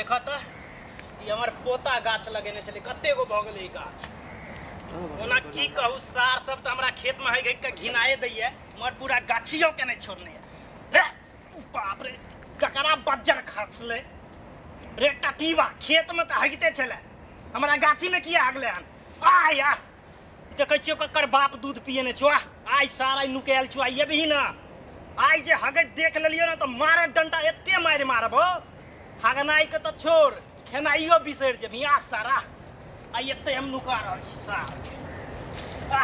देखा तो ये हमार पोता गाछ लगेने चले कते गो भ गेलै गाछ ओना की कहू सार सब तो हमरा खेत में है गई के घिनाए दैए मगर पूरा गाछियों के नहीं छोड़ने है बाप रे ककरा बज्जर खसले रे कटीवा खेत में तो हगते चले हमारा गाछी में किया हगले हन आया देखे छियो ककर बाप दूध पिए ने छुआ आई सारा नुकेल छुआ ये भी ना आई जे हगे देख लेलियो ना तो मारे डंडा एते मार मारबो हगनाई के तो छोड़ खेनाइयो बिसर जेबी आ सारा आ एते हम नुका रहल छी सारा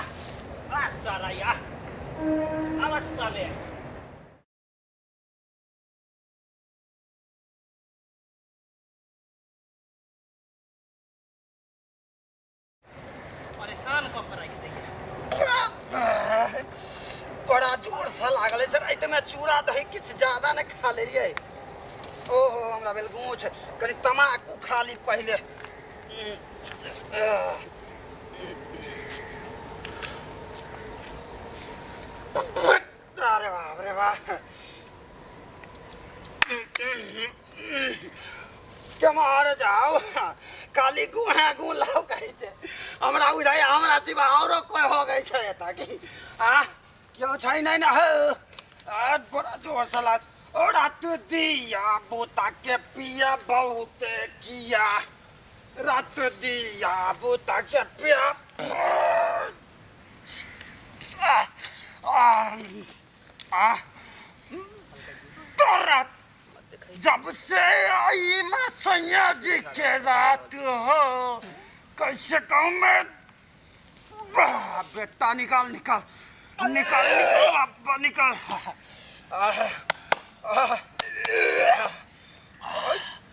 आ सारा या आवाज साले परेशान कब कराई बड़ा जोर से लागले छै रात में चूड़ा दही किछ ज्यादा ने खा लेलिए ओहो हमरा बेल गूछ कनी तमाकू खा ली पहले अरे बाप रे बाप केमार जाओ काली गू लाओ कहे छै हमरा बुझाय हमरा सिवा औरो कोई हो गई छै एता की आ क्यों छै नहीं ना आ बड़ा जोर से लाज और रात दिया बोता के पिया बहुत किया रात दिया बोता के पिया तो रात जब से आई मैं सैया जी के रात हो कैसे कहूँ मैं बेटा निकाल निकाल निकाल निकाल अब निकाल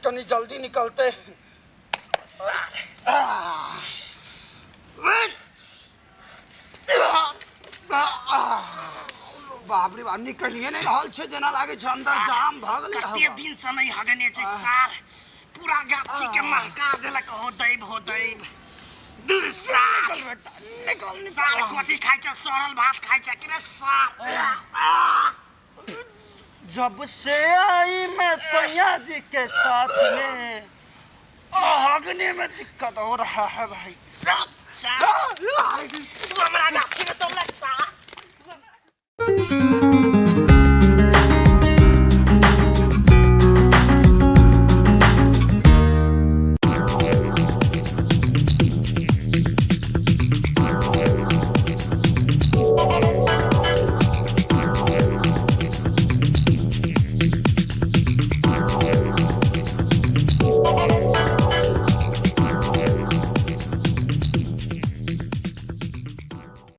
तनी जल्दी निकलते बाप रे बाप निकलिए नहीं रहल छै जेना लागे छै अंदर जाम भ गेलै कते दिन से नहीं हगने छै सार पूरा गाछी के महका देलक हो दैब दूर सार निकल सार कोटी खाइ छै सरल भात खाइ छै कि रे सार जब से आई मैं सैया जी के साथ में हगने में दिक्कत हो रहा है भाई सार हमरा गाछी में तुम लोग सार